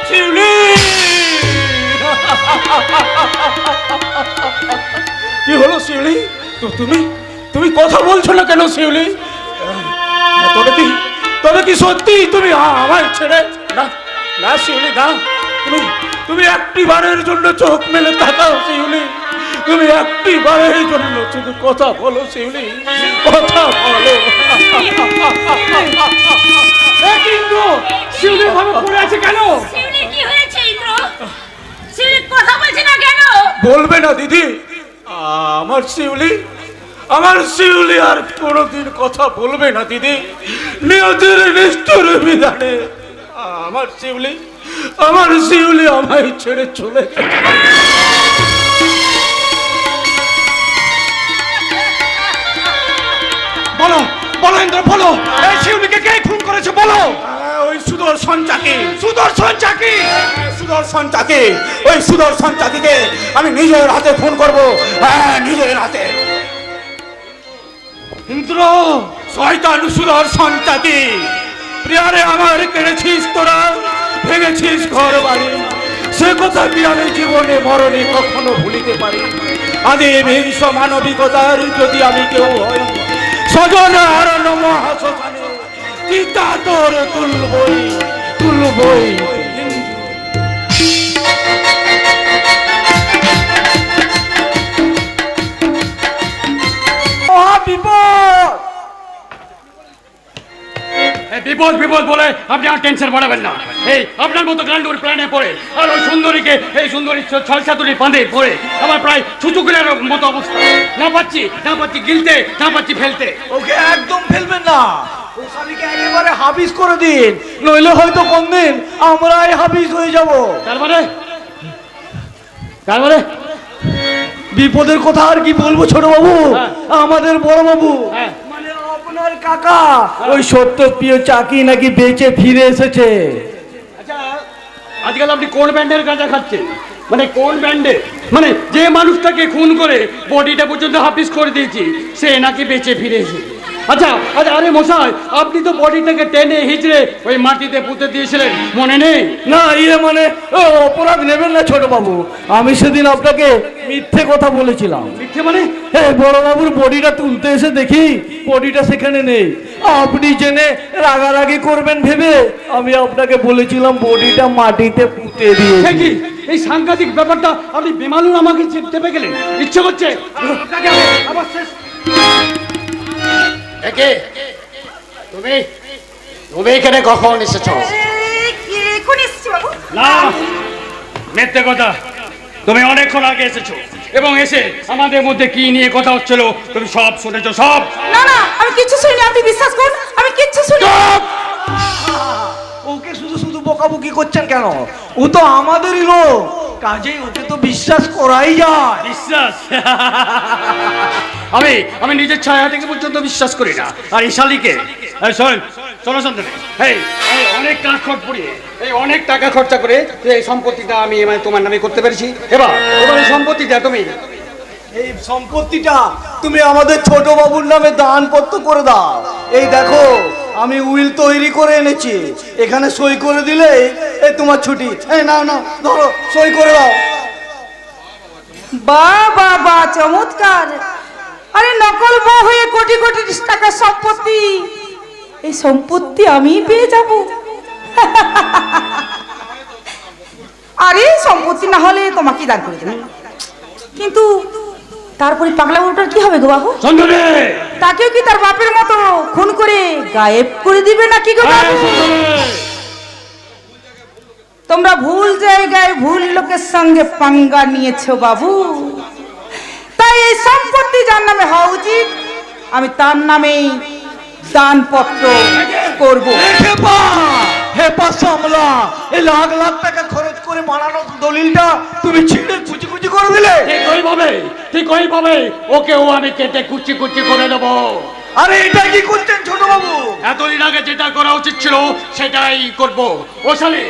শিউলি কি হলো শিউলি? তো তুমি তুমি কথা বলছো না কেন শিউলি? তবে কি সত্যি তুমি আমায় ছেড়ে? না না শিউলি না, তুমি তুমি একটি বারের জন্য চোখ মেলে তাকাও শিউলি, তুমি একটি বারের জন্য শুধু কথা বলো শিউলি, কথা বলো। কিন্তু শিউলি ভাবে পড়ে আছে কেন? শিউলি কি হয়েছে ইন্দ্র? শিউলি কথা বলছে না কেন? বলবে না দিদি? আমার শিউলি আর কোনোদিন কথা বলবে না দিদি, নিয়তির নিষ্ঠুর বিধানে আমার শিউলি আমায় ছেড়ে চলে গেছে। বলো বলো ইন্দ্র, বলো এই শিউলিকে কে খুন করেছে বলো? ওই সুদর্শন চাকি, সুদর্শন চাকি, সুদর্শন চাকি, ওই সুদর্শন চাকিকে আমি নিজের হাতে খুন করব, হ্যাঁ নিজের হাতে। ইন্দ্র, শয়তান সুদর্শন চাকি, প্রিয়ারে আমার কেড়েছিস তোরা, ভেঙেছিস ঘর বাড়ি, সে কথা কি আমি জীবনে মরণে কখনো ভুলিতে পারি? আদি হিংস মানবিকতার যদি আমি কেউ হয়, স্বজন হারান মহাশ্মশানে চিতা তোর তুলবই তুলবই। বিপদ বিপদ বলে আপনি আর টেনশন বাড়াবেন না। এই আপনার মতো গান্ডুর প্ল্যানে পড়ে আর ওই সুন্দরীকে, এই সুন্দরী ছয় সাতুরি বাঁধে পড়ে আমার প্রায় ছুচুকুলের মতো অবস্থা। না পাচ্ছি গিলতে, না পাচ্ছি ফেলতে। ওকে একদম ফেলবেন না, ও স্বামীকে একেবারে হাবিস করে দিন, নইলে হয়তো কোনদিন আমরাই হাবিস হয়ে যাব। তারপরে বিপদের কথা আর কি বলবো ছোট বাবু, আমাদের বড় বাবু হ্যাঁ। মানে আপনার কাকা ওই সত্যপ্রিয় চাকি নাকি বেঁচে ফিরে এসেছে। আচ্ছা, আজকাল আপনি কোন ব্যান্ডের গাঁজা খাচ্ছেন? মানে কোন ব্যান্ডে? মানে যে মানুষটাকে খুন করে বডিটা পর্যন্ত হাফিস করে দিয়েছি সে নাকি বেঁচে ফিরে এসেছে। আচ্ছা আচ্ছা, আরে মশাই, আপনি তো বডিটাকে টেনে হিচড়ে ওই মাটিতে পুঁতে দিয়েছিলেন, মনে নেই? না মানে অপরাধ নেবেন না ছোট বাবু, আমি সেদিন আপনাকে মিথ্যে কথা বলেছিলাম। মিথ্যে মানে? বড় বাবুর বডিটা তুলতে এসে দেখি বডিটা সেখানে নেই, আপনি জেনে রাগারাগি করবেন ভেবে আমি আপনাকে বলেছিলাম বডিটা মাটিতে পুঁতে দিয়ে। কি এই সাংঘাতিক ব্যাপারটা আপনি বেমালুম আমাকে চেপে গেলেন? ইচ্ছে করছে আপনাকে আবার শেষ। তুমি তুমি এখানে কখন এসেছো? না মিথ্যে কথা, তুমি অনেকক্ষণ আগে এসেছো এবং এসে আমাদের মধ্যে কি নিয়ে কথা হচ্ছিল তুমি সব শুনেছো। সব? না না, আমি কিচ্ছু শুনিনি, আপনি বিশ্বাস করুন আমি কিচ্ছু শুনি। ওকে শুধু শুধু বকাবকি করছেন কেন? ও তো আমাদেরই লোক, কাজেই ওকে তো বিশ্বাস করাই যায়। বিশ্বাস? আমি নিজের ছায়া থেকে পর্যন্ত বিশ্বাস করি না। আর এই শালিকে শোনো সন্তান, এই অনেক কাঠখড় পুড়িয়ে অনেক টাকা খরচা করে এই সম্পত্তিটা আমি তোমার নামে করতে পেরেছি। এবার এই সম্পত্তিটা এই সম্পত্তিটা তুমি আমাদের ছোট বাবুর নামে দানপত্র করে দাও। এই দেখো আমি উইল তৈরি করে এনেছি, এখানে সই করে দিলে এই তোমার ছুটি। এই নাও ধরো, সই করে দাও। বা চমৎকার! আরে নকল বউ হয়ে কোটি কোটি টাকার সম্পত্তি, এই সম্পত্তি আমি পেয়ে যাব। আরে সম্পত্তি না হলে তোমাকে দান করে দেবে, কিন্তু তারপরে পাগলা বউটার কি হবে গো বাবু? তাকেও কি তার বাপের মতো খুন করে গায়েব করে দিবে নাকি গো বাবু? তোমরা ভুল জায়গায় ভুল লোকের সঙ্গে পাঙ্গা নিয়েছো বাবু। তাই এই সম্পত্তি যার নামে হওয়া উচিত আমি তার নামেই দানপত্র করব। হেপা সামলা, এই লাখ লাখ টাকা খরচ করে বানানো দলিলটা তুমি ছিঁড়ে কুচি কুচি করে দিলে। ঠিক ওইভাবে ওকেও আমি কেটে কুচি কুচি করে দেবো। আরে এটা কি করছেন ছোট বাবু? এতদিন আগে যেটা করা উচিত ছিল সেটাই করব। ওসালে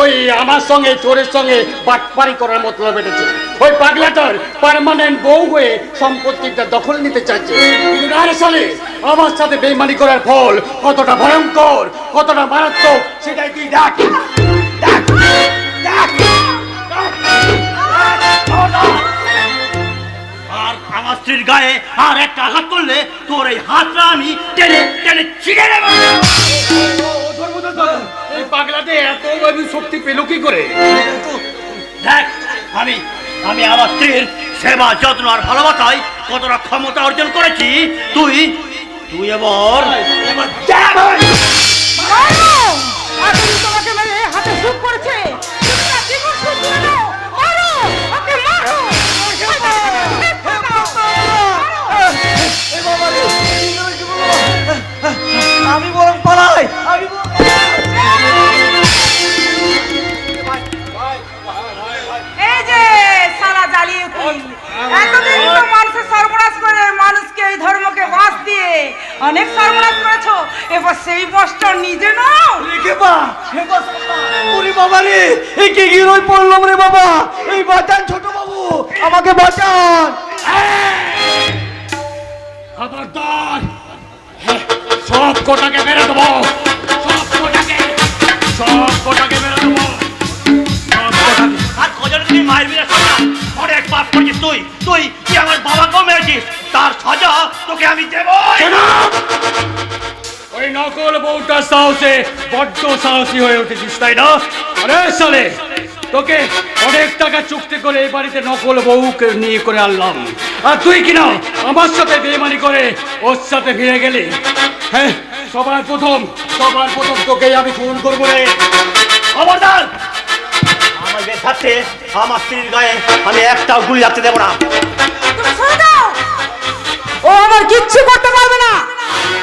ওই আমার সঙ্গে চোরের সঙ্গে বাটপারি করার মতলব বেড়েছে। ওই পাগলাটার পার্মানেন্ট বউ হয়ে সম্পত্তিটা দখল নিতে চাইছে। কিন্তু না রে সালে, আমার সাথে বেইমানি করার ফল কতটা ভয়ঙ্কর, কতটা মারাত্মক সেটাই তুই দেখ। আর আমার স্ত্রীর গায়ে আর একটা আঘাত করলে তোর এই হাতটা আমি টেনে টেনে ছিঁড়ে নেব। এই পাগলাতে এত শক্তি পেল কি করে? দেখ, আমি আমার স্ত্রীর সেবা যত্ন আর ভালোবাসায় কতটা ক্ষমতা অর্জন করেছি। তুই এবার এতদিন তোমাকে মেরে হাতে সুখ করেছে, তুমি না জীবন সুখ করে নাও। মারো, ওকে মারো। আমি বরং পালাই, আমি এই যে সালা জ্বালিয়ে উকিল, এতদিন তো মানুষের সর্বনাশ করে মানুষকে এই ধর্মকে বাঁচ দিয়ে অনেক সর্বনাশ করেছো, এবার সেই বসটা নিজে নাও। বাবা রে, এই কি গিরোই পড়লাম রে বাবা। এই বাঁচান ছোট বাবু, আমাকে বাঁচান। খবরদার, সব কোটাকে বেরো দেবো, সব কোটাকে বেরো দেবো। আর কজন তুই মায়ের বিনা সাজা অনেক পাপ করেছিস। তুই আমার বাবাকেও মেরেছিস, তার সাজা তোকে আমি দেব। ওই নকল বউটার সাহসে বড্ড সাহসী হয়ে উঠেছিস, তাই না? আরে সালে, তোকে অনেক টাকা চুক্তি করে এই বাড়িতে নকল বউকে নিয়ে করে আনলাম, আর তুই কিনা আমার সাথে বেইমানি করে ওর সাথে ফিরে গেলি। হ্যাঁ, সবার প্রথম তোকেই আমি খুন করবো রে। খবরদার, আমার বেশ থাকতে আমার স্ত্রীর গায়ে আমি একটাও গুলি রাখতে দেবো না। তুমি ছেড়ে দাও, ও আমার কিচ্ছু করতে পারবে না।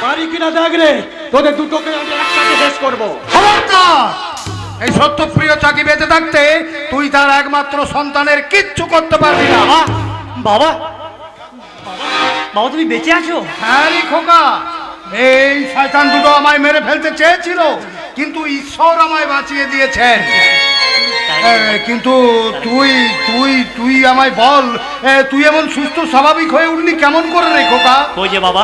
পারি কিনা দেখ রে, তোদের দুটোকে আমি একসাথে শেষ করবো। খবরদার! এই সত্যপ্রিয় চাকি বেঁচে থাকতে তুই তার একমাত্র সন্তানের কিচ্ছু করতে পারবি না। বাবা, তুমি বেঁচে আছো? হ্যাঁ রে খোকা, এই শয়তান দুটো আমায় মেরে ফেলতে চেয়েছিল, কিন্তু ঈশ্বর আমায় বাঁচিয়ে দিয়েছেন। কিন্তু তুই আমায় বল, তুই এমন সুস্থ স্বাভাবিক হয়ে উঠলি কেমন করে রে খোকা? ওই যে বাবা,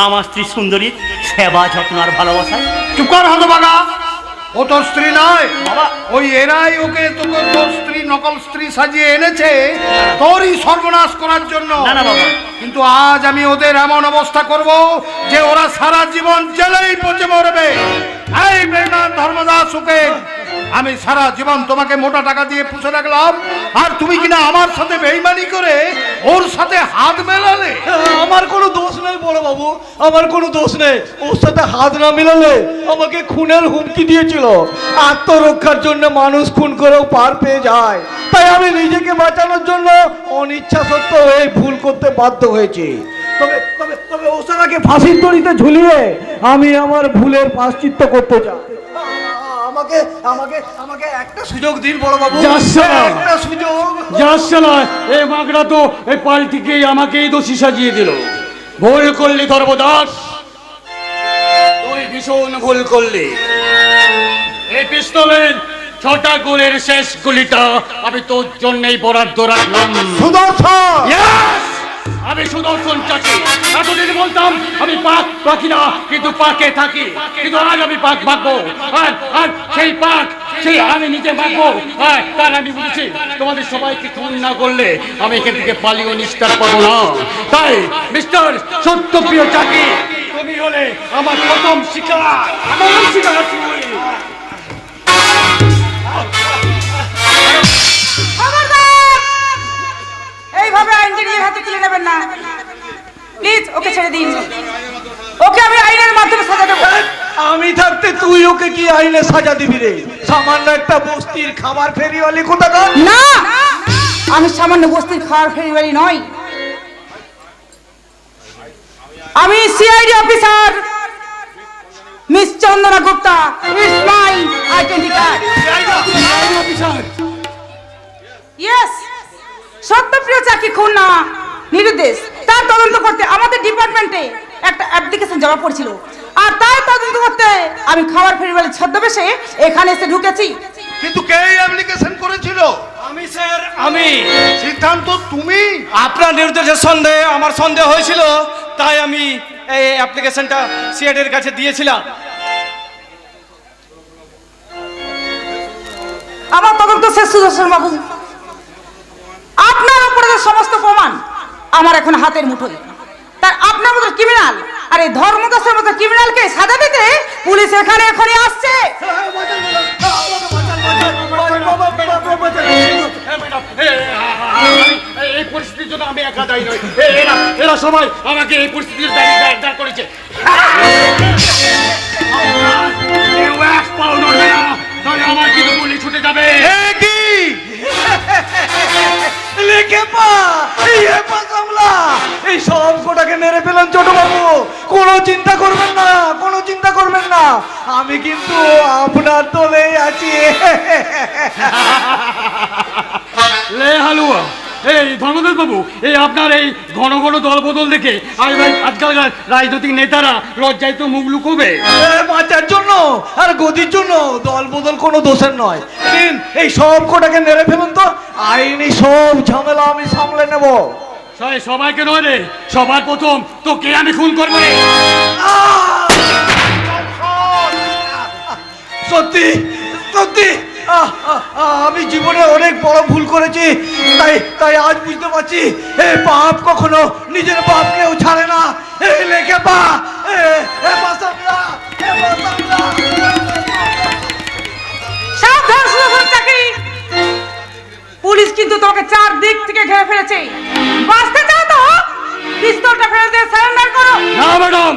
আমার স্ত্রী সুন্দরী সেবা যত্ন আর ভালোবাসায়। চুপ কর হতভাগা, ও তোর স্ত্রী নয় বাবা। ওই এরাই তোকে তোর স্ত্রী নকল স্ত্রী সাজিয়ে এনেছে তোরই সর্বনাশ করার জন্য। না বাবা, কিন্তু আজ আমি ওদের এমন অবস্থা করব যে ওরা সারা জীবন জেলেই পচে মরবে। এই বেঈমান ধর্মদাস ওকে আমি সারা জীবন তোমাকে মোটা টাকা দিয়ে পুষে রাখলাম, আর তুমি কিনা আমার সাথে বেঈমানি করে ওর সাথে হাত মেলালে। আমার কোনো দোষ নেই বড় বাবু, আমার কোনো দোষ নেই। ওর সাথে হাত না মিলালে আমাকে খুনের হুমকি দিয়েছিল। আত্মরক্ষার জন্য মানুষ খুন করেও পার পেয়ে যায়, তাই আমি নিজেকে বাঁচানোর জন্য অনিচ্ছা সত্ত্বেও এই ভুল করতে বাধ্য হয়েছি। তবে তবে তবে ওসানাকে ফাঁসির দড়িতে ঝুলিয়ে আমি আমার ভুলের প্রায়শ্চিত্ত করতে চাই। আমাকে আমাকে আমাকে একটা সুযোগ দিন বড় বাবু, একটা সুযোগ। এই মাগরা তো এই পাল্টিকে আমাকেই দোষী সাজিয়ে দিল। ভুল করলি ধর্মদাস, তুই ভীষণ ভুল করলি। এই পিস্তলের 6টা গুলির শেষ গুলিটা আমি তোর জন্যই বরাদ্দ রাখলাম। সুদর্শন! Yes! আমি সুদর্শন চাচি। এতদিন বলতাম আমি পাখি না, কিন্তু পাকে থাকি। কিন্তু আজ আমি পাক ভাগবো, আর সেই আমি নিজে ভাগবো। তার আমি বুঝেছি তোমাদের সবাইকে খুন না করলে আমি এখান থেকে পালিয়ে নিস্তার পাবো না। তাই মিস্টার সত্যপ্রিয় চাকি, তুমি হলে আমার প্রথম শিকার। এইভাবে আইনকে নিজের হাতে তুলে নেবেন না, প্লিজ ওকে ছেড়ে দিন। ওকে আমি আইনের মাধ্যমে সাজা দেবো। আমি থাকতে তুই ওকে কি আইনে সাজা দিবি রে? সামান্য একটা বস্তির খাবার ফেরিওয়ালি কোথাকার। না, আমি সামান্য বস্তির খাবার ফেরিওয়ালি নই। আমি CID officer miss Chandana Gupta, it's my identity card. Yes, Satyapriya চাকরি খুন না নিরুদ্দেশ তার তদন্ত করতে আমাদের ডিপার্টমেন্টে একটা অ্যাপ্লিকেশন জমা পড়ছিল, আর তার তদন্ত করতে আমি খাবার ফেরিওয়ালের ছদ্মবেশে এখানে এসে ঢুকেছি। কিন্তু কে অ্যাপ্লিকেশন করেছিল? আমি স্যার, আমি। সিদ্ধান্ত তুমি? আপনার নির্দেশের সন্দেহে আমার সন্দেহ হয়েছিল, তাই আমি এই অ্যাপ্লিকেশনটা সিআইডির কাছে দিয়েছিলাম। আমার তদন্ত শেষ সুদর্শন বাবু, আপনার উপরে যে সমস্ত প্রমাণ আমার এখন হাতের মুঠোয়, তার আপনার মতো ক্রিমিনাল আর এই ধর্মদাসের মতো ক্রিমিনালকে সাজা দিতে পুলিশ এখানে এখনই আসছে। এই পরিস্থিতির জন্য আমি একা দায়ী নই, এরা সবাই আমাকে এই পরিস্থিতির দায়ী করেছে। তাহলে আমার কিন্তু গুলি ছুটে যাবে। এই সব কোটাকে মেরে ফেলেন ছোট বাবু, কোনো চিন্তা করবেন না, কোনো চিন্তা করবেন না, আমি কিন্তু আপনার দলে আছি। লে হালুয়া, এই ধর্মদাস বাবু, এই আপনার এই ঘন ঘন দল বদল দেখে আজকালকার রাজনৈতিক নেতারা লজ্জায় তো মুখ লুকোবে। বাঁচার জন্য আর গদির জন্য দল বদল কোনো দোষের নয়। দিন এই সব কোটাকে মেরে ফেলুন তো, আইনি সব ঝামেলা আমি সামলে নেব। সবাইকে নয় রে, সবার প্রথম তোকে আমি খুন করবো রে। সত্যি সত্যি আমি জীবনে অনেক বড় ভুল করেছি, তাই তাই আজ বুঝতে পারছি এই পাপ কখনো নিজের বাপকেও ছাড়ে না। এই লেখে পা সাবধান সুদর্শন চাকরি, পুলিশ কিন্তু তোমাকে চারদিক থেকে ঘিরে ফেলেছে। বাঁচতে চাও তো পিস্তলটা ফেলে দিয়ে সারেন্ডার করো। না ম্যাডাম,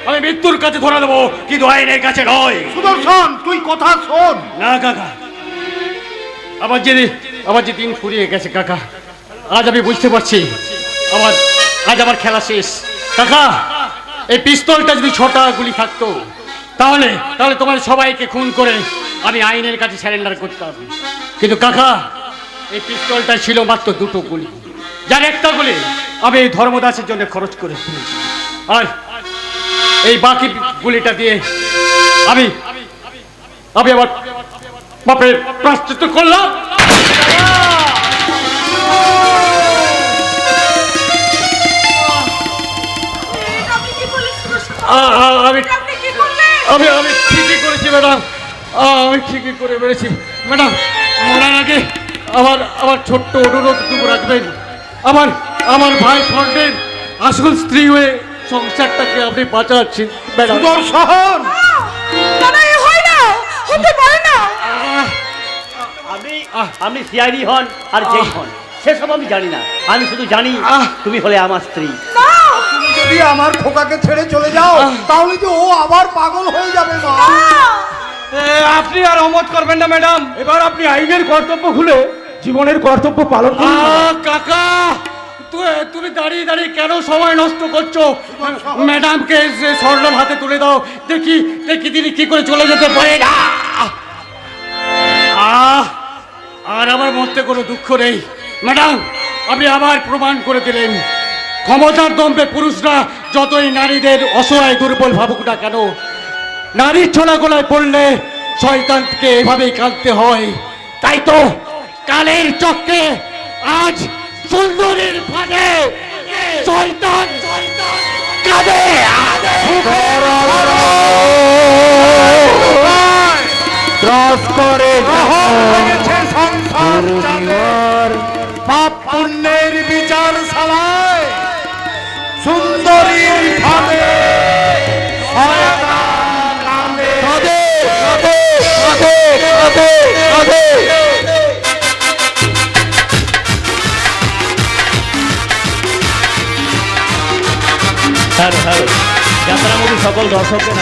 আমি মৃত্যুর কাছে ধরা দেবো, কিন্তু আইনের কাছে নয়। সুদর্শন, তুই কথা শোন। না কাকা, আমার যে দিন ফুরিয়ে গেছে কাকা, আজ আমি বুঝতে পারছি আজ আমার খেলা শেষ। কাকা, এই পিস্তলটা যদি 6টা গুলি থাকতো তাহলে তোমার সবাইকে খুন করে আমি আইনের কাছে স্যারেন্ডার করতাম। কিন্তু কাকা, এই পিস্তলটা ছিল মাত্র 2টো গুলি, যার একটা গুলি আমি এই ধর্মদাসের জন্য খরচ করে ফেলেছি, আর এই বাকি গুলিটা দিয়ে আমি আমার বাপের প্রায়শ্চিত্ত করলাম। আমি ঠিকই করেছি ম্যাডাম, আমি ঠিকই করে বেড়েছি ম্যাডাম। মরার আগে আমার ছোট্ট অনুরোধটুকু রাখবেন, আমার ভাই স্বর্ণের আসল স্ত্রী হয়ে সংসারটাকে আপনি বাঁচাচ্ছেন ম্যাডাম। সুদর্শন, হতে পারে না। আপনি সিআইডি হন আর যেই হন সেসব আমি জানি না, আমি শুধু জানি তুমি হলে আমার স্ত্রী। তুমি যদি আমার খোকাকে ছেড়ে চলে যাও তাহলে যে ও আবার পাগল হয়ে যাবে। মা, আপনি আর অমত করবেন না ম্যাডাম, এবার আপনি আইনের কর্তব্য খুলে জীবনের কর্তব্য পালন করুন। কাকা, তুমি দাঁড়িয়ে দাঁড়িয়ে কেন সময় নষ্ট করছো? ম্যাডামকে স্বর্ণের হাতে তুলে দাও, দেখি তিনি কি করে চলে যেতে পারে। আর আমার মধ্যে কোনো দুঃখ নেই ম্যাডাম, আপনি আবার প্রমাণ করে দিলেন ক্ষমতার দম্ভে পুরুষরা যতই নারীদের অসহায় দুর্বল ভাবুক না কেন, নারীর ছোলা গোলায় পড়লে শয়তানকে এভাবেই কাঁদতে হয়। তাই তো কালের চক্রে আজ সুন্দরীর ফাঁদে শয়তান কাঁদে। পাপ পুণ্যের বিচার শালায় সুন্দরীর ফাঁদে যাত্রা মুভি সকল দর্শকদের